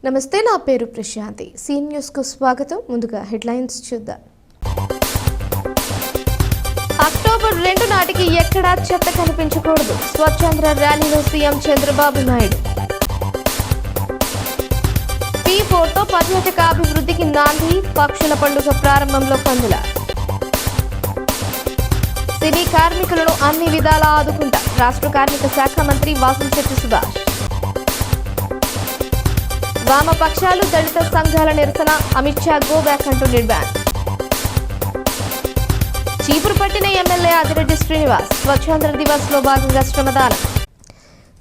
నమస్తే, నా పేరు ప్రశాంతి. సీన్ న్యూస్ కు స్వాగతం. ముందుగా హెడ్లైన్స్ చూద్దాం. అక్టోబర్ 2 నాటికి ఎక్కడా చెత్త కనిపించకూడదు. స్వచ్ఛాంధ్ర ర్యాలీలో సీఎం చంద్రబాబు నాయుడు. P4తో పర్యాటక అభివృద్ధికి నాంది. పక్షుల పండుగ ప్రారంభంలో పందుల. సినీ కార్మికులను అన్ని విధాలా ఆదుకుంటా రాష్ట్ర కార్మిక శాఖ మంత్రి వాసంశెట్టి సుభాష్. వామపక్షాలు దళిత సంఘాల నిరసన. అమిత్ షా గో బ్యాక్ అంటూ నిర్బ్యాన్. చీపురు పట్టిన ఎమ్మెల్యే ఆదిరెడ్డి శ్రీనివాస్. స్వచ్ఛాంధ్ర దివస్ లో భాగంగా శ్రమదానం.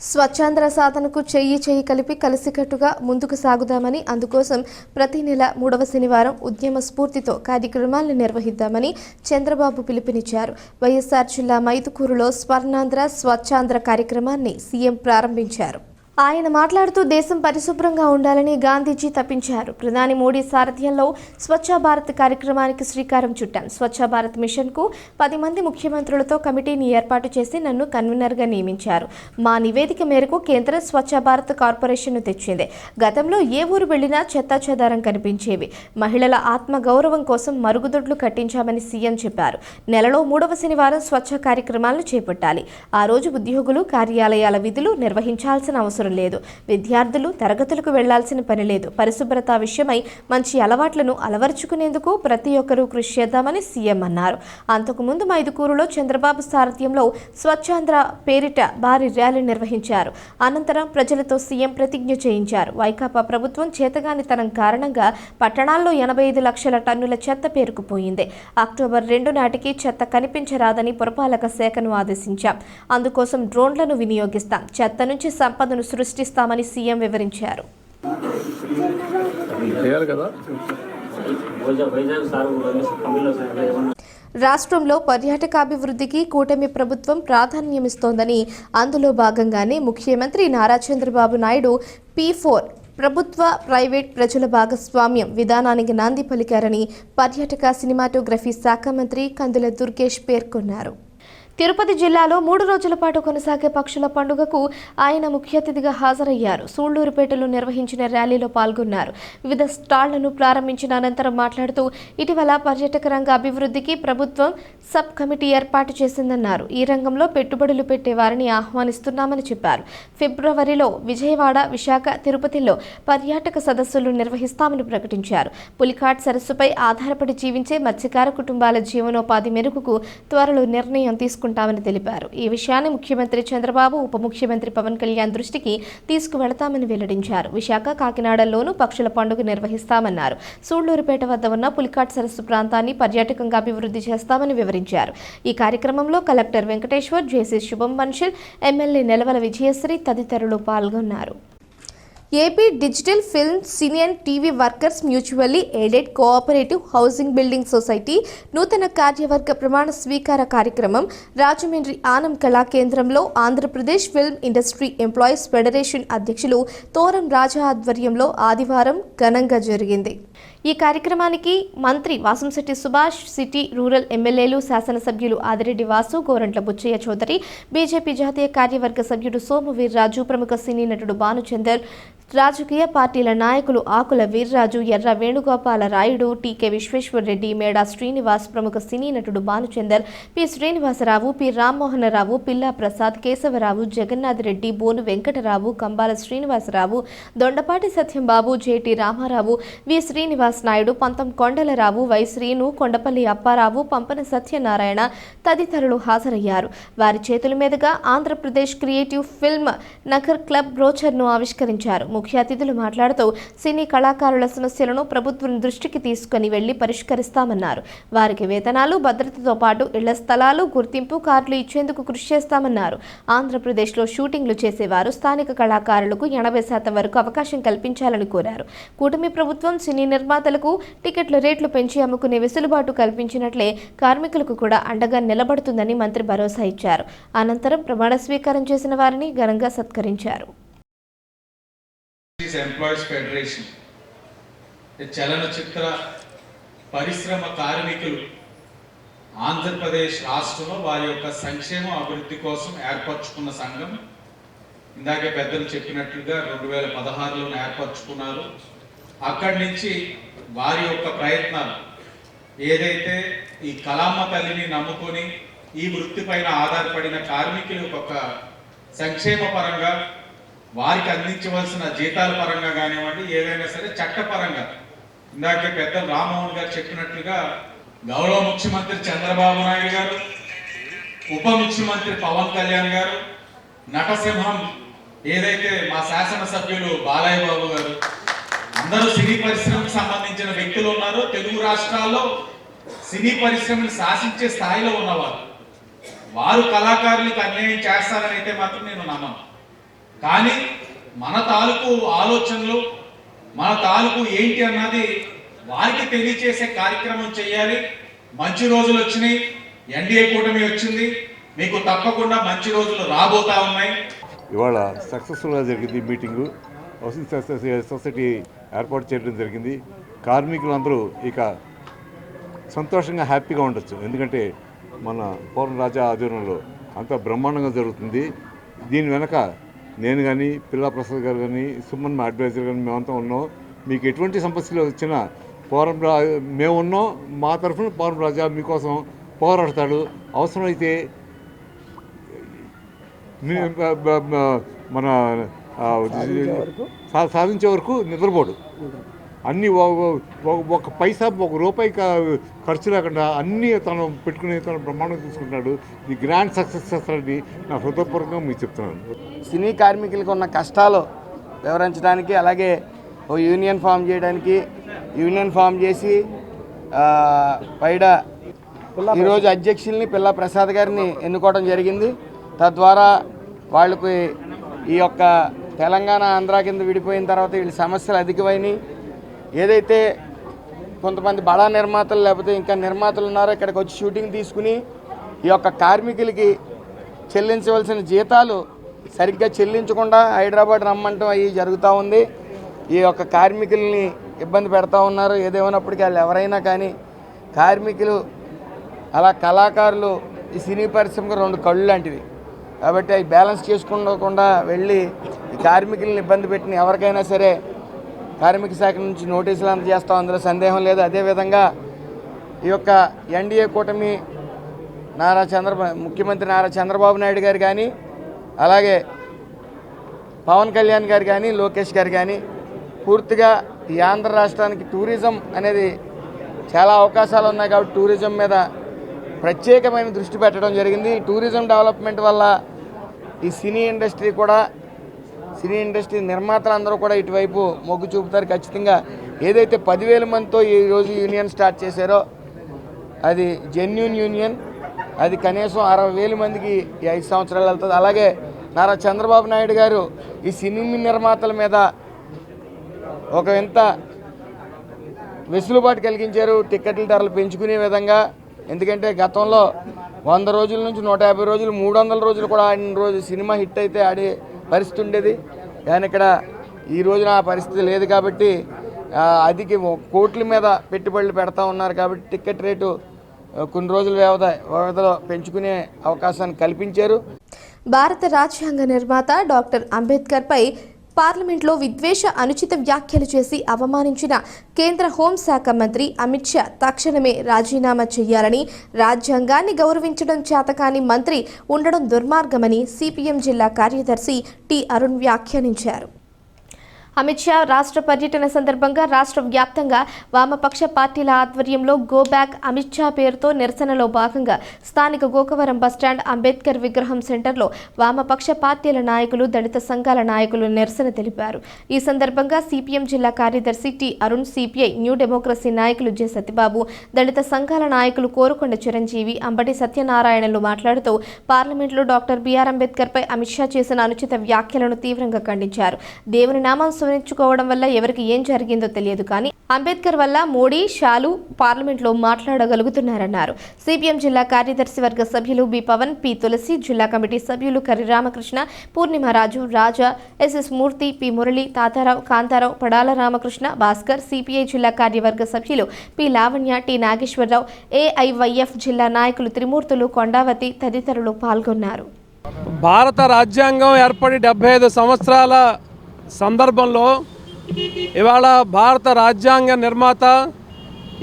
స్వచ్ఛాంధ్ర సాధనకు చెయ్యి కలిపి కలిసికట్టుగా ముందుకు సాగుదామని, అందుకోసం ప్రతి నెల 3వ శనివారం ఉద్యమ స్ఫూర్తితో కార్యక్రమాలను నిర్వహిద్దామని చంద్రబాబు పిలుపునిచ్చారు. వైఎస్ఆర్ జిల్లా మైదుకూరులో స్వర్ణాంధ్ర స్వచ్ఛాంధ్ర కార్యక్రమాన్ని సీఎం ప్రారంభించారు. ఆయన మాట్లాడుతూ దేశం పరిశుభ్రంగా ఉండాలని గాంధీజీ తప్పించారు. ప్రధాని మోడీ సారథ్యంలో స్వచ్ఛ భారత్ కార్యక్రమానికి శ్రీకారం చుట్టాం. స్వచ్ఛ భారత్ మిషన్కు 10 మంది ముఖ్యమంత్రులతో కమిటీని ఏర్పాటు చేసి నన్ను కన్వీనర్గా నియమించారు. మా నివేదిక మేరకు కేంద్ర స్వచ్ఛ భారత్ కార్పొరేషన్ను తెచ్చింది. గతంలో ఏ ఊరు వెళ్లినా చెత్తాచెదారం కనిపించేవి. మహిళల ఆత్మగౌరవం కోసం మరుగుదొడ్లు కట్టించామని సీఎం చెప్పారు. నెలలో 3వ శనివారం స్వచ్ఛ కార్యక్రమాలను చేపట్టాలి. ఆ రోజు ఉద్యోగులు కార్యాలయాల విధులు నిర్వహించాల్సిన అవసరం లేదు. విద్యార్థులు తరగతులకు వెళ్లాల్సిన పని లేదు. పరిశుభ్రత విషయమై మంచి అలవాట్లను అలవర్చుకునేందుకు ప్రతి ఒక్కరూ కృషి చేద్దామని సీఎం అన్నారు. అంతకుముందు మైదుకూరులో చంద్రబాబు సారథ్యంలో స్వచ్ఛాంధ్ర పేరిట భారీ ర్యాలీ నిర్వహించారు. అనంతరం ప్రజలతో సీఎం ప్రతిజ్ఞ చేయించారు. వైకాపా ప్రభుత్వం చేతగానితనం కారణంగా పట్టణాల్లో 85 లక్షల టన్నుల చెత్త పేరుకుపోయింది. అక్టోబర్ 2 నాటికి చెత్త కనిపించరాదని పురపాలక శాఖను ఆదేశించాం. అందుకోసం డ్రోన్లను వినియోగిస్తాం. చెత్త నుంచి సంపదను సృష్టిస్తామని సీఎం వివరించారు. రాష్ట్రంలో పర్యాటకాభివృద్ధికి కూటమి ప్రభుత్వం ప్రాధాన్యమిస్తోందని, అందులో భాగంగానే ముఖ్యమంత్రి నారా చంద్రబాబు నాయుడు P4 ప్రభుత్వ ప్రైవేట్ ప్రజల భాగస్వామ్యం విధానానికి నాంది పలికారని పర్యాటక సినిమాటోగ్రఫీ శాఖ మంత్రి కందుల దుర్గేష్ పేర్కొన్నారు. తిరుపతి జిల్లాలో 3 రోజుల పాటు కొనసాగే పక్షుల పండుగకు ఆయన ముఖ్య అతిథిగా హాజరయ్యారు. సూళ్లూరుపేటలో నిర్వహించిన ర్యాలీలో పాల్గొన్నారు. వివిధ స్టాళ్లను ప్రారంభించిన అనంతరం మాట్లాడుతూ ఇటీవల పర్యాటక రంగ అభివృద్ధికి ప్రభుత్వం సబ్ కమిటీ ఏర్పాటు చేసిందన్నారు. ఈ రంగంలో పెట్టుబడులు పెట్టే వారిని ఆహ్వానిస్తున్నామని చెప్పారు. ఫిబ్రవరిలో విజయవాడ, విశాఖ, తిరుపతిలో పర్యాటక సదస్సులు నిర్వహిస్తామని ప్రకటించారు. పులికాట్ సరస్సుపై ఆధారపడి జీవించే మత్స్యకార కుటుంబాల జీవనోపాధి మెరుగుకు త్వరలో నిర్ణయం తీసుకుంటామని తెలిపారు. ఈ విషయాన్ని ముఖ్యమంత్రి చంద్రబాబు, ఉప ముఖ్యమంత్రి పవన్ కళ్యాణ్ దృష్టికి తీసుకువెళతామని వెల్లడించారు. విశాఖ, కాకినాడలోనూ పక్షుల పండుగ నిర్వహిస్తామన్నారు. సూళ్లూరుపేట వద్ద ఉన్న పులికాట్ సరస్సు ప్రాంతాన్ని పర్యాటకంగా అభివృద్ధి చేస్తామని వివరించారు. ఈ కార్యక్రమంలో కలెక్టర్ వెంకటేశ్వర్, జేసీ శుభం మన్షిల్, ఎమ్మెల్యే నెలవల విజయశ్రీ తదితరులు పాల్గొన్నారు. AP digital film cine and TV workers mutually aided cooperative housing building society నూతన కార్యవర్గ ప్రమాణ స్వీకార కార్యక్రమం రాజమండ్రి ఆనం కళా కేంద్రంలో Andhra Pradesh film industry employees federation అధ్యక్షులు తోరం రాజా ఆధ్వర్యంలో ఆదివారం ఘనంగా జరిగింది. ఈ కార్యక్రమానికి మంత్రి వాసంశెట్టి సుభాష్, సిటీ రూరల్ ఎమ్మెల్యేలు, శాసనసభ్యులు ఆదిరెడ్డి వాసు, గోరంట్ల బుచ్చయ్య చౌదరి, బీజేపీ జాతీయ కార్యవర్గ సభ్యుడు సోము వీర్రాజు, ప్రముఖ సినీ నటుడు భానుచందర్, రాజకీయ పార్టీల నాయకులు ఆకుల వీర్రాజు, ఎర్ర వేణుగోపాల రాయుడు, టీకే విశ్వేశ్వరరెడ్డి, మేడా శ్రీనివాస్, ప్రముఖ సినీ నటుడు భానుచందర్, పి శ్రీనివాసరావు, పి రామ్మోహనరావు, పిల్లా ప్రసాద్, కేశవరావు, జగన్నాథ్ రెడ్డి, బోను వెంకటరావు, కంబాల శ్రీనివాసరావు, దొండపాటి సత్యంబాబు, జేటి రామారావు, వి శ్రీనివాస్ నాయుడు, పంతం కొండలరావు, వై శ్రీను, కొండపల్లి అప్పారావు, పంపన సత్యనారాయణ తదితరులు హాజరయ్యారు. వారి చేతుల మీదుగా Andhra Pradesh creative film Nagar club బ్రోచర్ను ఆవిష్కరించారు. ముఖ్య అతిథులు మాట్లాడుతూ సినీ కళాకారుల సమస్యలను ప్రభుత్వం దృష్టికి తీసుకుని వెళ్లి పరిష్కరిస్తామన్నారు. వారికి వేతనాలు, భద్రతతో పాటు ఇళ్ల స్థలాలు, గుర్తింపు కార్డులు ఇచ్చేందుకు కృషి చేస్తామన్నారు. ఆంధ్రప్రదేశ్లో షూటింగ్లు చేసేవారు స్థానిక కళాకారులకు 80% వరకు అవకాశం కల్పించాలని కోరారు. కూటమి ప్రభుత్వం సినీ నిర్మాతలకు టికెట్ల రేట్లు పెంచి అమ్ముకునే వెసులుబాటు కల్పించినట్లే కార్మికులకు కూడా అండగా నిలబడుతుందని మంత్రి భరోసా ఇచ్చారు. అనంతరం ప్రమాణ స్వీకారం చేసిన వారిని ఘనంగా సత్కరించారు. ఎంప్లాయీస్ ఫెడరేషన్ చలనచిత్ర పరిశ్రమ కార్మికులు ఆంధ్రప్రదేశ్ రాష్ట్రంలో వారి యొక్క సంక్షేమ అభివృద్ధి కోసం ఏర్పరచుకున్న సంఘం ఇందాకే పెద్దలు చెప్పినట్లుగా 2016లో ఏర్పరచుకున్నారు. అక్కడి నుంచి వారి యొక్క ప్రయత్నాలు ఏదైతే ఈ కళామ్మ తల్లిని నమ్ముకొని ఈ వృత్తి పైన ఆధారపడిన కార్మికులకు ఒక సంక్షేమ పరంగా వారికి అందించవలసిన జీతాల పరంగా కానివ్వండి, ఏదైనా సరే చట్టపరంగా ఇందాకే పెద్దలు రామ్మోహన్ గారు చెప్పినట్లుగా గౌరవ ముఖ్యమంత్రి చంద్రబాబు నాయుడు గారు, ఉప ముఖ్యమంత్రి పవన్ కళ్యాణ్ గారు, నటసింహం ఏదైతే మా శాసనసభ్యులు బాలయ్య బాబు గారు, అందరూ సినీ పరిశ్రమకు సంబంధించిన వ్యక్తులు ఉన్నారు. తెలుగు రాష్ట్రాల్లో సినీ పరిశ్రమను శాసించే స్థాయిలో ఉన్నవారు. వారు కళాకారులకు అన్యాయం చేస్తారని అయితే మాత్రం నేను నమ్మను. కానీ మన తాలూకు ఆలోచనలు, మన తాలూకు ఏంటి అన్నది వారికి తెలియచేసే కార్యక్రమం చేయాలి. మంచి రోజులు వచ్చినాయి, ఎన్డీఏ కూటమి వచ్చింది, మీకు తప్పకుండా మంచి రోజులు రాబోతా ఉన్నాయి. ఇవాళ సక్సెస్ఫుల్గా జరిగింది మీటింగు. హౌసింగ్ సొసైటీ ఏర్పాటు చేయడం జరిగింది. కార్మికులందరూ ఇక సంతోషంగా హ్యాపీగా ఉండొచ్చు. ఎందుకంటే మన పౌర్ణ రాజా ఆధ్వర్యంలో అంత బ్రహ్మాండంగా జరుగుతుంది. దీని వెనక నేను కానీ, పిల్లా ప్రసాద్ గారు కానీ, సుమన్ మా అడ్వైజర్ కానీ మేమంతా ఉన్నాం. మీకు ఎటువంటి సమస్యలు వచ్చినా మేము ఉన్నాం. మా తరఫున పౌర్ణ రాజా మీకోసం పోరాడతాడు. అవసరమైతే మన సాధించే వరకు నిద్రపోడు. అన్నీ ఒక పైసా ఒక రూపాయి ఖర్చు లేకుండా అన్నీ తను పెట్టుకుని తను బ్రహ్మాండంగా తీసుకుంటున్నాడు. ఈ గ్రాండ్ సక్సెస్ చేస్తాడని నా హృదయపూర్వకంగా మీకు చెప్తున్నాను. సినీ కార్మికులకు ఉన్న కష్టాలు వివరించడానికి, అలాగే ఓ యూనియన్ ఫామ్ చేయడానికి, యూనియన్ ఫామ్ చేసి పైడ ఈరోజు అధ్యక్షుల్ని పిల్లా ప్రసాద్ గారిని ఎన్నుకోవడం జరిగింది. తద్వారా వాళ్ళకి ఈ యొక్క తెలంగాణ ఆంధ్ర కింద విడిపోయిన తర్వాత వీళ్ళ సమస్యలు అధికమైనవి. ఏదైతే కొంతమంది బడా నిర్మాతలు లేకపోతే ఇంకా నిర్మాతలు ఉన్నారో ఇక్కడికి వచ్చి షూటింగ్ తీసుకుని ఈ యొక్క కార్మికులకి చెల్లించవలసిన జీతాలు సరిగ్గా చెల్లించకుండా హైదరాబాద్ రమ్మంటం అవి జరుగుతూ ఉంది. ఈ యొక్క కార్మికుల్ని ఇబ్బంది పెడతా ఉన్నారు. ఏదేమైనప్పటికీ వాళ్ళు ఎవరైనా కానీ కార్మికులు అలా కళాకారులు ఈ సినీ పరిశ్రమకు రెండు కళ్ళు లాంటివి. కాబట్టి అవి బ్యాలెన్స్ చేసుకోకుండా వెళ్ళి ఈ కార్మికులను ఇబ్బంది పెట్టిన ఎవరికైనా సరే కార్మిక శాఖ నుంచి నోటీసులు అందజేస్తాం, అందులో సందేహం లేదు. అదేవిధంగా ఈ యొక్క ఎన్డీఏ కూటమి ముఖ్యమంత్రి నారా చంద్రబాబు నాయుడు గారు కానీ, అలాగే పవన్ కళ్యాణ్ గారు కానీ, లోకేష్ గారు కానీ పూర్తిగా ఈ ఆంధ్ర రాష్ట్రానికి టూరిజం అనేది చాలా అవకాశాలు ఉన్నాయి. కాబట్టి టూరిజం మీద ప్రత్యేకమైన దృష్టి పెట్టడం జరిగింది. టూరిజం డెవలప్మెంట్ వల్ల ఈ సినీ ఇండస్ట్రీ నిర్మాతలందరూ కూడా ఇటువైపు మొగ్గు చూపుతారు ఖచ్చితంగా. ఏదైతే 10,000 మందితో ఈరోజు యూనియన్ స్టార్ట్ చేశారో అది జెన్యూన్ యూనియన్. అది కనీసం 60,000 మందికి ఈ 5 సంవత్సరాలు వెళ్తుంది. అలాగే నారా చంద్రబాబు నాయుడు గారు ఈ సినీ నిర్మాతల మీద ఒక ఎంత వెసులుబాటు కలిగించారు, టిక్కెట్ల ధరలు పెంచుకునే విధంగా. ఎందుకంటే గతంలో 100 రోజుల నుంచి 150 రోజులు, 300 రోజులు కూడా ఆడిన రోజు సినిమా హిట్ అయితే ఆడే పరిస్థితి ఉండేది. కానీ ఇక్కడ ఈ రోజున ఆ పరిస్థితి లేదు. కాబట్టి అధిక కోట్ల మీద పెట్టుబడులు పెడతా ఉన్నారు. కాబట్టి టికెట్ రేటు కొన్ని రోజుల వ్యవధిలో పెంచుకునే అవకాశాన్ని కల్పించారు. భారత రాజ్యాంగ నిర్మాత డాక్టర్ అంబేద్కర్పై పార్లమెంట్లో విద్వేష అనుచిత వ్యాఖ్యలు చేసి అవమానించిన కేంద్ర హోంశాఖ మంత్రి అమిత్ షా తక్షణమే రాజీనామా చేయాలని, రాజ్యాంగాన్ని గౌరవించడం చేతకాని మంత్రి ఉండడం దుర్మార్గమని సిపిఎం జిల్లా కార్యదర్శి టి అరుణ్ వ్యాఖ్యానించారు. అమిత్ షా రాష్ట్ర పర్యటన సందర్భంగా రాష్ట్ర వ్యాప్తంగా వామపక్ష పార్టీల ఆధ్వర్యంలో గో బ్యాక్ అమిత్ షా పేరుతో నిరసనలో భాగంగా స్థానిక గోకవరం బస్టాండ్ అంబేద్కర్ విగ్రహం సెంటర్లో వామపక్ష పార్టీల నాయకులు, దళిత సంఘాల నాయకులు నిరసన తెలిపారు. ఈ సందర్భంగా సిపిఎం జిల్లా కార్యదర్శి T Arun, CPI new democracy నాయకులు జె సత్యబాబు, దళిత సంఘాల నాయకులు కోరుకొండ చిరంజీవి, అంబటి సత్యనారాయణలు మాట్లాడుతూ పార్లమెంట్లో డాక్టర్ బిఆర్ అంబేద్కర్పై అమిత్ షా చేసిన అనుచిత వ్యాఖ్యలను తీవ్రంగా ఖండించారు. దేవుని నామం స్మరించుకోవడం వల్ల ఎవరికి ఏం జరిగిందో తెలియదు, కానీ అంబేద్కర్ వల్ల మోడీ, షాలు పార్లమెంట్లో మాట్లాడగలుగుతున్నారన్నారు. సిపిఎం జిల్లా కార్యదర్శి వర్గ సభ్యులు బి పవన్, పి తులసి, జిల్లా కమిటీ సభ్యులు Karri Ramakrishna, Purnimaraju, Raja, SS Murthy, P Murali, Tatarao, Kantharao, Padala Ramakrishna, Bhaskar, CPI జిల్లా కార్యవర్గ సభ్యులు P Lavanya, T Nageswararao, AIYF జిల్లా నాయకులు త్రిమూర్తులు, కొండావతి తదితరులు పాల్గొన్నారు. భారత రాజ్యాంగం ఏర్పడి 75 సంవత్సరాల సందర్భంలో ఇవాళ భారత రాజ్యాంగ నిర్మాత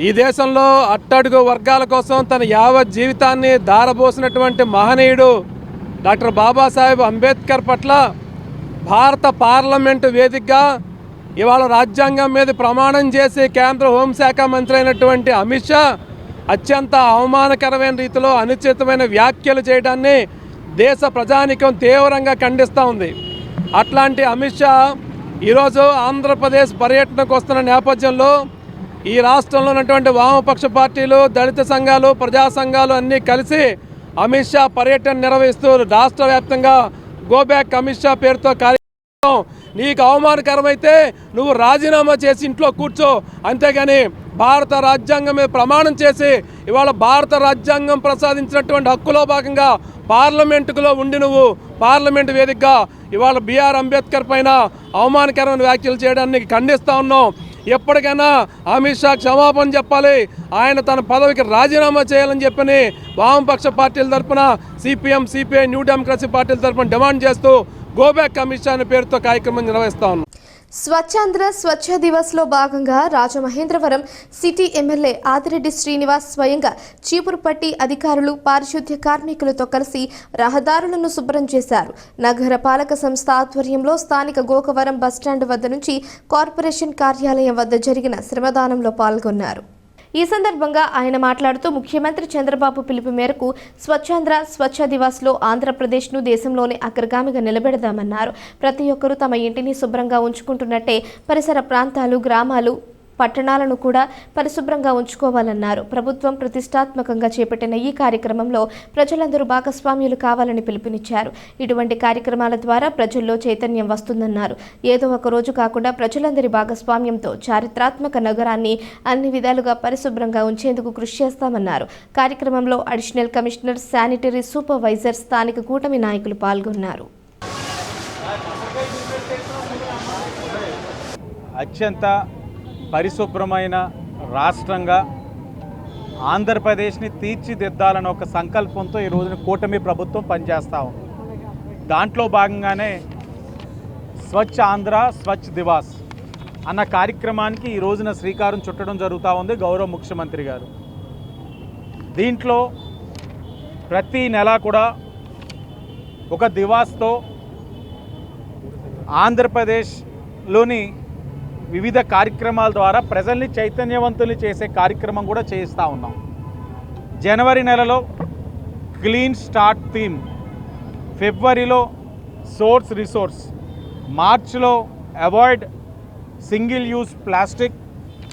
ఈ దేశంలో అట్టడుగు వర్గాల కోసం తన యావత్ జీవితాన్ని ధారపోసినటువంటి మహనీయుడు డాక్టర్ బాబాసాహెబ్ అంబేద్కర్ పట్ల భారత పార్లమెంటు వేదికగా ఇవాళ రాజ్యాంగం మీద ప్రమాణం చేసి కేంద్ర హోంశాఖ మంత్రి అయినటువంటి అమిత్ షా అత్యంత అవమానకరమైన రీతిలో అనుచితమైన వ్యాఖ్యలు చేయడాన్ని దేశ ప్రజానీకం తీవ్రంగా ఖండిస్తూ ఉంది. అట్లాంటి అమిత్ షా ఈరోజు ఆంధ్రప్రదేశ్ పర్యటనకు వస్తున్న నేపథ్యంలో ఈ రాష్ట్రంలో ఉన్నటువంటి వామపక్ష పార్టీలు, దళిత సంఘాలు, ప్రజా సంఘాలు అన్నీ కలిసి అమిత్ షా పర్యటన నిర్వహిస్తూ రాష్ట్ర వ్యాప్తంగా గోబ్యాక్ అమిత్ షా పేరుతో కార్యక్రమం. నీకు అవమానకరమైతే నువ్వు రాజీనామా చేసి ఇంట్లో కూర్చో, అంతేగాని భారత రాజ్యాంగం మీద ప్రమాణం చేసి ఇవాళ భారత రాజ్యాంగం ప్రసాదించినటువంటి హక్కులో భాగంగా పార్లమెంటులో ఉండి నువ్వు పార్లమెంటు వేదికగా ఇవాళ బిఆర్ అంబేద్కర్ పైన అవమానకరమైన వ్యాఖ్యలు చేయడానికి ఖండిస్తూ ఉన్నాం. ఎప్పటికైనా అమిత్ షా క్షమాపణ చెప్పాలి, ఆయన తన పదవికి రాజీనామా చేయాలని చెప్పని వామపక్ష పార్టీల తరఫున సిపిఎం, సిపిఐ, న్యూ డెమోక్రసీ పార్టీల తరఫున డిమాండ్ చేస్తూ గోబ్యాక్ అమిత్ షా అనే పేరుతో కార్యక్రమం నిర్వహిస్తా ఉన్నాం. స్వచ్ఛాంధ్ర స్వచ్ఛ దివస్లో భాగంగా రాజమహేంద్రవరం సిటీ ఎమ్మెల్యే ఆదిరెడ్డి శ్రీనివాస్ స్వయంగా చీపురుపట్టి అధికారులు, పారిశుద్ధ్య కార్మికులతో కలిసి రహదారులను శుభ్రం చేశారు. నగర పాలక సంస్థ ఆధ్వర్యంలో స్థానిక గోకవరం బస్టాండ్ వద్ద నుంచి కార్పొరేషన్ కార్యాలయం వద్ద జరిగిన శ్రమదానంలో పాల్గొన్నారు. ఈ సందర్భంగా ఆయన మాట్లాడుతూ ముఖ్యమంత్రి చంద్రబాబు పిలుపు మేరకు స్వచ్ఛాంధ్ర స్వచ్ఛ దివాస్లో ఆంధ్రప్రదేశ్ను దేశంలోనే అగ్రగామిగా నిలబెడదామన్నారు. ప్రతి ఒక్కరూ తమ ఇంటిని శుభ్రంగా ఉంచుకుంటున్నట్టే పరిసర ప్రాంతాలు, గ్రామాలు, పట్టణాలను కూడా పరిశుభ్రంగా ఉంచుకోవాలన్నారు. ప్రభుత్వం ప్రతిష్టాత్మకంగా చేపట్టిన ఈ కార్యక్రమంలో ప్రజలందరూ భాగస్వామ్యులు కావాలని పిలుపునిచ్చారు. ఇటువంటి కార్యక్రమాల ద్వారా ప్రజల్లో చైతన్యం వస్తుందన్నారు. ఏదో ఒక రోజు కాకుండా ప్రజలందరి భాగస్వామ్యంతో చారిత్రాత్మక నగరాన్ని అన్ని విధాలుగా పరిశుభ్రంగా ఉంచేందుకు కృషి చేస్తామన్నారు. కార్యక్రమంలో అడిషనల్ కమిషనర్, శానిటరీ సూపర్వైజర్, స్థానిక కూటమి నాయకులు పాల్గొన్నారు. అత్యంత పరిశుభ్రమైన రాష్ట్రంగా ఆంధ్రప్రదేశ్ని తీర్చిదిద్దాలని ఒక సంకల్పంతో ఈ రోజున కూటమి ప్రభుత్వం పనిచేస్తూ ఉంది. దాంట్లో భాగంగానే స్వచ్ఛ ఆంధ్ర స్వచ్ఛ దివాస్ అన్న కార్యక్రమానికి ఈ రోజున శ్రీకారం చుట్టడం జరుగుతూ ఉంది గౌరవ ముఖ్యమంత్రి గారు. దీంట్లో ప్రతి నెల కూడా ఒక దివాస్తో ఆంధ్రప్రదేశ్లోని వివిధ కార్యక్రమాల ద్వారా ప్రజల్ని చైతన్యవంతులు చేసే కార్యక్రమం కూడా చేస్తూ ఉన్నాం. జనవరి నెలలో క్లీన్ స్టార్ట్ థీమ్, ఫిబ్రవరిలో సోర్స్ రిసోర్స్, మార్చ్లో avoid single use plastic,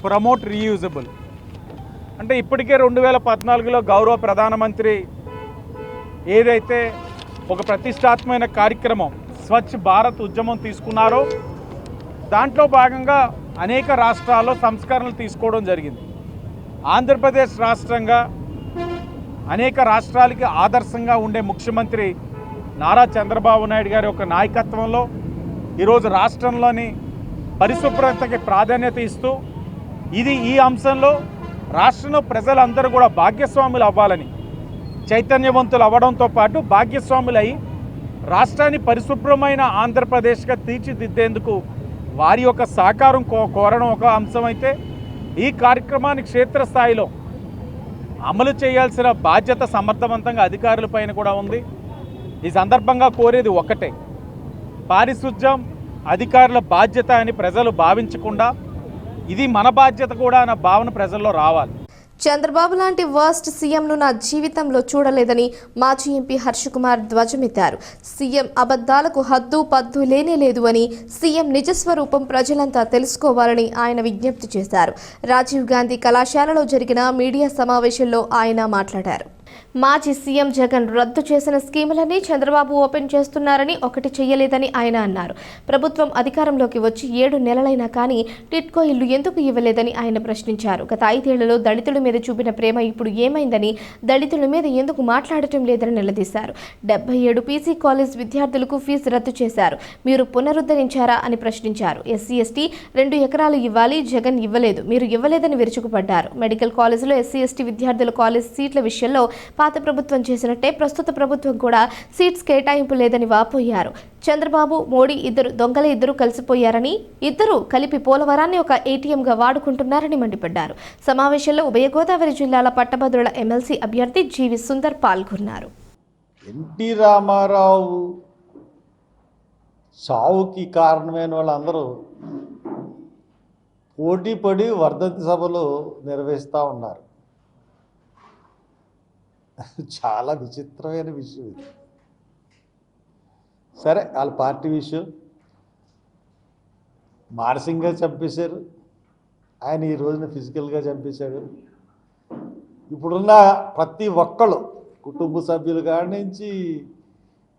promote reusable. అంటే ఇప్పటికే 2014లో గౌరవ ప్రధానమంత్రి ఏదైతే ఒక ప్రతిష్టాత్మకమైన కార్యక్రమం స్వచ్ఛ భారత్ ఉద్యమం తీసుకున్నారో దాంట్లో భాగంగా అనేక రాష్ట్రాల్లో సంస్కరణలు తీసుకోవడం జరిగింది. ఆంధ్రప్రదేశ్ రాష్ట్రంగా అనేక రాష్ట్రాలకి ఆదర్శంగా ఉండే ముఖ్యమంత్రి నారా చంద్రబాబు నాయుడు గారి యొక్క నాయకత్వంలో ఈరోజు రాష్ట్రంలోని పరిశుభ్రతకి ప్రాధాన్యత ఇస్తూ ఈ అంశంలో రాష్ట్రంలో ప్రజలందరూ కూడా భాగ్యస్వాములు అవ్వాలని, చైతన్యవంతులు అవ్వడంతో పాటు భాగ్యస్వాములు అయి రాష్ట్రాన్ని పరిశుభ్రమైన ఆంధ్రప్రదేశ్గా తీర్చిదిద్దేందుకు వారి యొక్క సహకారం కోరడం ఒక అంశం అయితే, ఈ కార్యక్రమాన్ని క్షేత్రస్థాయిలో అమలు చేయాల్సిన బాధ్యత సమర్థవంతంగా అధికారులపైన కూడా ఉంది. ఈ సందర్భంగా కోరేది ఒకటే, పారిశుధ్యం అధికారుల బాధ్యత అని ప్రజలు భావించకుండా ఇది మన బాధ్యత కూడా అన్న భావన ప్రజల్లో రావాలి. చంద్రబాబు లాంటి వర్స్ట్ సీఎంను నా జీవితంలో చూడలేదని మాజీ ఎంపీ హర్షకుమార్ ధ్వజమెత్తారు. సీఎం అబద్ధాలకు హద్దు పద్దు లేనే లేదు అని, సీఎం నిజస్వరూపం ప్రజలంతా తెలుసుకోవాలని ఆయన విజ్ఞప్తి చేశారు. రాజీవ్ గాంధీ కళాశాలలో జరిగిన మీడియా సమావేశంలో ఆయన మాట్లాడారు. మాజీ సీఎం జగన్ రద్దు చేసిన స్కీములన్నీ చంద్రబాబు ఓపెన్ చేస్తున్నారని, ఒకటి చేయలేదని ఆయన అన్నారు. ప్రభుత్వం అధికారంలోకి వచ్చి 7 నెలలైనా కానీ టిట్కో ఇల్లు ఎందుకు ఇవ్వలేదని ఆయన ప్రశ్నించారు. గత 5 ఏళ్లలో దళితుల మీద చూపిన ప్రేమ ఇప్పుడు ఏమైందని, దళితుల మీద ఎందుకు మాట్లాడటం లేదని నిలదీశారు. 77 పీసీ కాలేజ్ విద్యార్థులకు ఫీజు రద్దు చేశారు, మీరు పునరుద్ధరించారా అని ప్రశ్నించారు. ఎస్సీ ఎస్టీ 2 ఎకరాలు ఇవ్వాలి, జగన్ ఇవ్వలేదు, మీరు ఇవ్వలేదని విరుచుకుపడ్డారు. మెడికల్ కాలేజీలో ఎస్సీ ఎస్టీ విద్యార్థుల కాలేజ్ సీట్ల విషయంలో పాత ప్రభుత్వం చేసినట్టే ప్రస్తుత ప్రభుత్వం కూడా సీట్స్ కేటాయింపు లేదని వాపోయారు. చంద్రబాబు, మోడీ ఇద్దరు కలిసిపోయారని, ఇద్దరు కలిపి పోలవరాన్ని ఒక ఏటీఎంగా వాడుకుంటున్నారని మండిపడ్డారు. సమావేశంలో ఉభయ గోదావరి జిల్లాల పట్టభద్రుల ఎమ్మెల్సీ అభ్యర్థి జీవి సుందర్ పాల్గొన్నారు. ఎన్టీ రామారావు సావుకి కారణమైన వాళ్ళందరూ పోటీపడి వర్ధంతి సభలు నిర్వహిస్తూ ఉన్నారు. చాలా విచిత్రమైన విషయం ఇది. సరే, వాళ్ళ పార్టీ విషయం. మానసికంగా చంపేశారు, ఆయన ఈ రోజున ఫిజికల్గా చంపేశాడు. ఇప్పుడున్న ప్రతి ఒక్కళ్ళు, కుటుంబ సభ్యులు కాడి నుంచి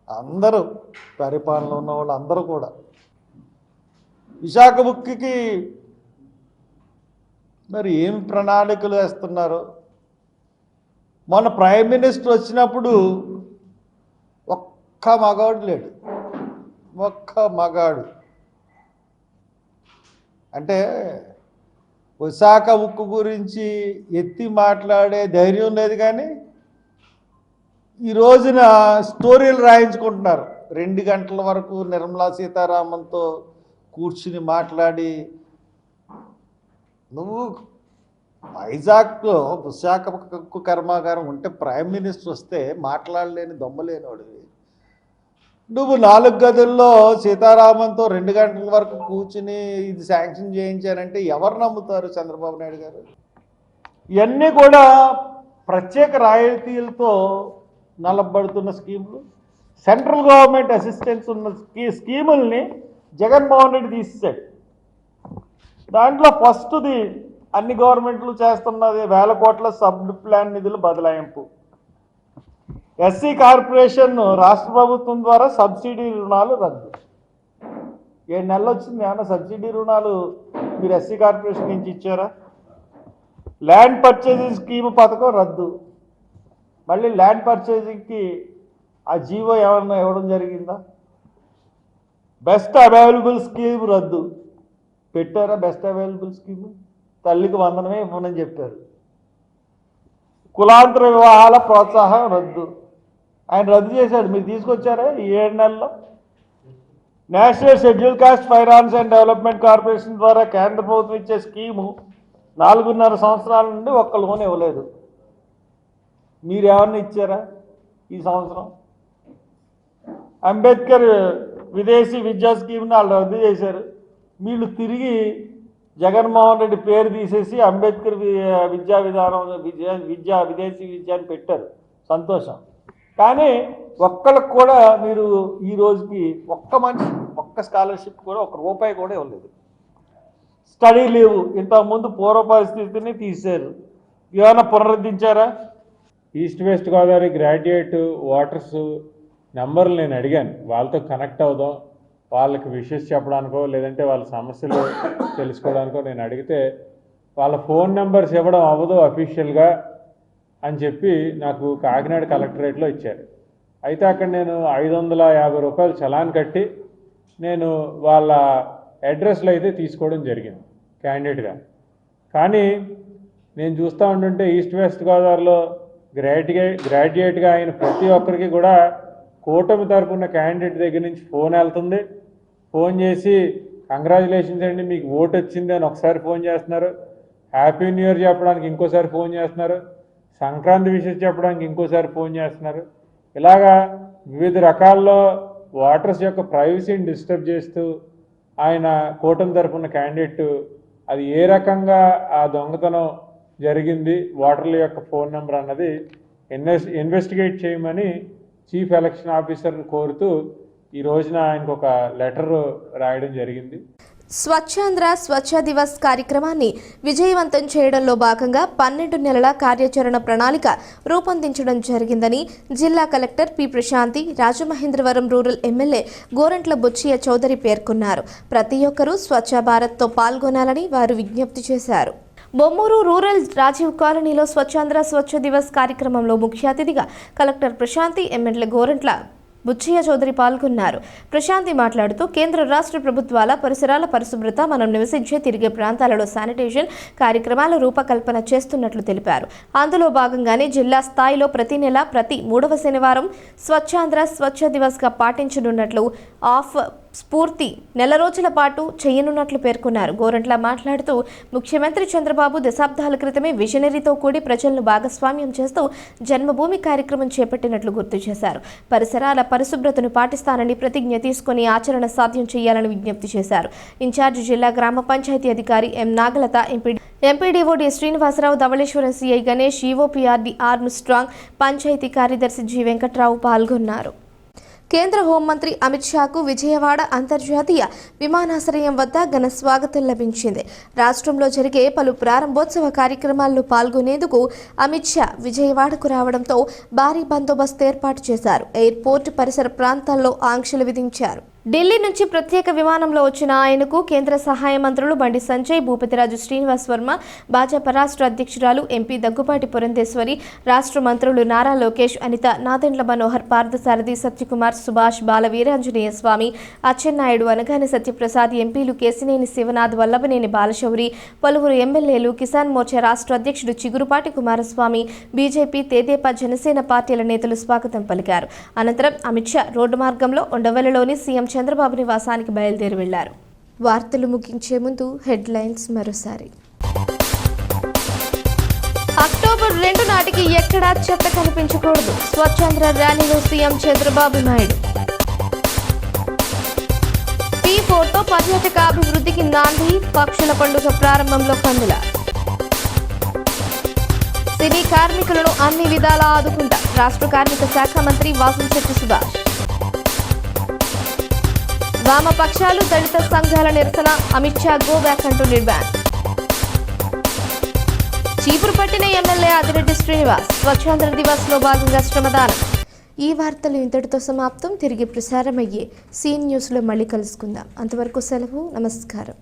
అందరూ, పరిపాలన ఉన్న వాళ్ళు అందరూ కూడా విశాఖ ఉక్కికి మరి ఏం ప్రణాళికలు వేస్తున్నారు. మొన్న ప్రైమ్ మినిస్టర్ వచ్చినప్పుడు ఒక్క మగాడు లేడు, ఒక్క మగాడు. అంటే విశాఖ ఉక్కు గురించి ఎత్తి మాట్లాడే ధైర్యం లేదు. కానీ ఈ రోజున స్టోరీలు రాయించుకుంటున్నారు. 2 గంటల వరకు నిర్మలా సీతారామన్తో కూర్చుని మాట్లాడి, నువ్వు వైజాగ్లో విశాఖ ఉక్కు కర్మాగారం ఉంటే ప్రైమ్ మినిస్టర్ వస్తే మాట్లాడలేని దొమ్మలేనివాడివి. నువ్వు 4 గదుల్లో సీతారామన్తో 2 గంటల వరకు కూర్చుని ఇది శాంక్షన్ చేయించారంటే ఎవరు నమ్ముతారు? చంద్రబాబు నాయుడు గారు. ఇవన్నీ కూడా ప్రత్యేక రాయితీలతో నలబడుతున్న స్కీములు, సెంట్రల్ గవర్నమెంట్ అసిస్టెన్స్ ఉన్న స్కీముల్ని జగన్మోహన్ రెడ్డి తీసేశాడు. దాంట్లో ఫస్ట్ది అన్ని గవర్నమెంట్లు చేస్తున్నది 1000 కోట్ల సబ్ ప్లాన్ నిధులు బదలాయింపు. ఎస్సీ కార్పొరేషన్ రాష్ట్ర ప్రభుత్వం ద్వారా సబ్సిడీ రుణాలు రద్దు. 7 నెలలు వచ్చింది, ఏమన్నా సబ్సిడీ రుణాలు మీరు ఎస్సీ కార్పొరేషన్ నుంచి ఇచ్చారా? ల్యాండ్ పర్చేసింగ్ స్కీమ్ పథకం రద్దు. మళ్ళీ ల్యాండ్ పర్చేసింగ్కి ఆ జీవో ఏమన్నా ఇవ్వడం జరిగిందా? బెస్ట్ అవైలబుల్ స్కీమ్ రద్దు. పెట్టారా బెస్ట్ అవైలబుల్ స్కీమ్? తల్లికి వందనమే ఇవ్వనని చెప్పారు. కులాంతర వివాహాల ప్రోత్సాహం రద్దు. ఆయన రద్దు చేశాడు, మీరు తీసుకొచ్చారా ఈ 7 నెలల్లో? National schedule caste finance and development corporation ద్వారా కేంద్ర ప్రభుత్వం ఇచ్చే స్కీము 4.5 సంవత్సరాల నుండి ఒక్క లోన్ ఇవ్వలేదు. మీరు ఏమన్నా ఇచ్చారా ఈ సంవత్సరం? అంబేద్కర్ విదేశీ విద్యా స్కీమ్ని వాళ్ళు రద్దు చేశారు. వీళ్ళు తిరిగి జగన్మోహన్ రెడ్డి పేరు తీసేసి అంబేద్కర్ విద్యా విధానం విదేశీ విద్య అని పెట్టారు. సంతోషం. కానీ ఒక్కళ్ళకు కూడా మీరు ఈ రోజుకి ఒక్క స్కాలర్షిప్ కూడా ₹1 కూడా ఇవ్వలేదు. స్టడీ లీవ్ ఇంతకుముందు పూర్వ పరిస్థితిని తీశారు. ఏమైనా పునరుద్ధరించారా? East west Godavari graduate voters నెంబర్లు నేను అడిగాను, వాళ్ళతో కనెక్ట్ అవుదాం, వాళ్ళకి విషెస్ చెప్పడానికో లేదంటే వాళ్ళ సమస్యలు తెలుసుకోవడానికో నేను అడిగితే వాళ్ళ ఫోన్ నెంబర్స్ ఇవ్వడం అవ్వదు అఫీషియల్గా అని చెప్పి నాకు కాకినాడ కలెక్టరేట్లో ఇచ్చారు. అయితే అక్కడ నేను ₹550 చలాన్ కట్టి నేను వాళ్ళ అడ్రస్లు అయితే తీసుకోవడం జరిగింది క్యాండిడేట్గా. కానీ నేను చూస్తూ ఉంటుంటే ఈస్ట్ వెస్ట్ గోదావరిలో గ్రాడ్యుయేట్గా అయిన ప్రతి ఒక్కరికి కూడా కూటమి తరపున క్యాండిడేట్ దగ్గర నుంచి ఫోన్ వెళ్తుంది. ఫోన్ చేసి కంగ్రాచులేషన్స్ అండి మీకు ఓటు వచ్చింది అని ఒకసారి ఫోన్ చేస్తున్నారు, హ్యాపీ న్యూ ఇయర్ చెప్పడానికి ఇంకోసారి ఫోన్ చేస్తున్నారు, సంక్రాంతి విషయం చెప్పడానికి ఇంకోసారి ఫోన్ చేస్తున్నారు. ఇలాగా వివిధ రకాల్లో ఓటర్స్ యొక్క ప్రైవసీని డిస్టర్బ్ చేస్తూ ఆయన కూటమి తరపున క్యాండిడేట్ అది ఏ రకంగా ఆ దొంగతనం జరిగింది, ఓటర్ల యొక్క ఫోన్ నెంబర్ అన్నది ఇన్వెస్టిగేట్ చేయమని చీఫ్ ఎలక్షన్ ఆఫీసర్ని కోరుతూ ఈ రోజున ఆయనకు ఒక లెటర్ రాయడం జరిగింది. స్వచ్ఛాంధ్ర స్వచ్ఛ దివస్ కార్యక్రమాన్ని విజయవంతం చేయడంలో భాగంగా 12 నెలల కార్యాచరణ ప్రణాళిక రూపొందించడం జరిగిందని జిల్లా collector P Prashanti, Rajamahendravaram rural MLA Gorantla Buchaiah Chowdary పేర్కొన్నారు. ప్రతి ఒక్కరూ స్వచ్ఛ భారత్తో పాల్గొనాలని వారు విజ్ఞప్తి చేశారు. బొమ్మూరు రూరల్ రాజీవ్ కాలనీలో స్వచ్ఛాంధ్ర స్వచ్ఛ దివస్ కార్యక్రమంలో ముఖ్య అతిథిగా కలెక్టర్ ప్రశాంతి, ఎమ్మెల్యే గోరంట్ల బుచ్చయ్య చౌదరి పాల్గొన్నారు. ప్రశాంతి మాట్లాడుతూ కేంద్ర రాష్ట్ర ప్రభుత్వాల పరిసరాల పరిశుభ్రత, మనం నివసించే తిరిగే ప్రాంతాలలో శానిటేషన్ కార్యక్రమాల రూపకల్పన చేస్తున్నట్లు తెలిపారు. అందులో భాగంగానే జిల్లా స్థాయిలో ప్రతి నెల ప్రతి 3వ శనివారం స్వచ్ఛాంధ్ర స్వచ్ఛ దివస్గా పాటించనున్నట్లు ఆఫ్ స్ఫూర్తి నెల రోజుల పాటు చేయనున్నట్లు పేర్కొన్నారు. గోరంట్ల మాట్లాడుతూ ముఖ్యమంత్రి చంద్రబాబు దశాబ్దాల క్రితమే విజనరీతో కూడి ప్రజలను భాగస్వామ్యం చేస్తూ జన్మభూమి కార్యక్రమం చేపట్టినట్లు గుర్తు చేశారు. పరిసరాల పరిశుభ్రతను పాటిస్తానని ప్రతిజ్ఞ తీసుకుని ఆచరణ సాధ్యం చేయాలని విజ్ఞప్తి చేశారు. ఇన్ఛార్జి జిల్లా గ్రామ పంచాయతీ అధికారి M Nagalatha, MPDO D Srinivasarao, Dhavaleswaram CI Ganesh, EOPRD Armstrong, panchayat కార్యదర్శి జి వెంకట్రావు పాల్గొన్నారు. కేంద్ర హోంమంత్రి అమిత్ షాకు విజయవాడ అంతర్జాతీయ విమానాశ్రయం వద్ద ఘన స్వాగతం లభించింది. రాష్ట్రంలో జరిగే పలు ప్రారంభోత్సవ కార్యక్రమాల్లో పాల్గొనేందుకు అమిత్ షా విజయవాడకు రావడంతో భారీ బందోబస్తు ఏర్పాటు చేశారు. ఎయిర్పోర్ట్ పరిసర ప్రాంతాల్లో ఆంక్షలు విధించారు. ఢిల్లీ నుంచి ప్రత్యేక విమానంలో వచ్చిన ఆయనకు కేంద్ర సహాయ మంత్రులు బండి సంజయ్, భూపతిరాజు శ్రీనివాస్ వర్మ, భాజపా రాష్ట్ర అధ్యక్షురాలు ఎంపీ దగ్గుపాటి పురంధేశ్వరి, రాష్ట్ర మంత్రులు నారా లోకేష్, అనిత, నాదెండ్ల మనోహర్, పార్థసారథి, సత్యకుమార్, సుభాష్, బాల వీరాంజనేయ స్వామి, అచ్చెన్నాయుడు, అనగాని సత్యప్రసాద్, ఎంపీలు కేసినేని శివనాథ్, వల్లభనేని బాలశౌరి, పలువురు ఎమ్మెల్యేలు, కిసాన్ మోర్చా రాష్ట్ర అధ్యక్షుడు చిగురుపాటి కుమారస్వామి, బీజేపీ, తెదేపా, జనసేన పార్టీల నేతలు స్వాగతం పలికారు. అనంతరం అమిత్ షా రోడ్డు మార్గంలో ఉండవల్లిలోని సీఎం చంద్రబాబు నివాసానికి బయలుదేరి వెళ్లారు. వార్తలు ముగించే ముందు హెడ్లైన్స్ మరోసారి. అక్టోబర్ 2 నాటికి ఎక్కడా చెత్త కనిపించకూడదు, స్వచ్ఛాంధ్ర ర్యాలీలో సీఎం చంద్రబాబు నాయుడు. P4తో పర్యాటక అభివృద్ధికి నాంది, పక్షుల పండుగ ప్రారంభంలో కందుల. సినీ కార్మికులను అన్ని విధాలా ఆదుకుంటా, రాష్ట్ర కార్మిక శాఖ మంత్రి వాసంశెట్టి సుభాష్. వామపక్షాలు, దళిత సంఘాల నిరసన, అమిత్ షా గో బ్యాక్ అంటూ నిర్బ్యాన్. చీపురు పట్టిన ఎమ్మెల్యే ఆదిరెడ్డి శ్రీనివాస్, స్వచ్ఛాంధ్ర దివస్ లో భాగంగా శ్రమదానం. ఈ వార్తలు ఇంతటితో సమాప్తం. తిరిగి ప్రసారమయ్యే సీన్ న్యూస్లో మళ్ళీ కలుసుకుందాం. అంతవరకు సెలవు. నమస్కారం.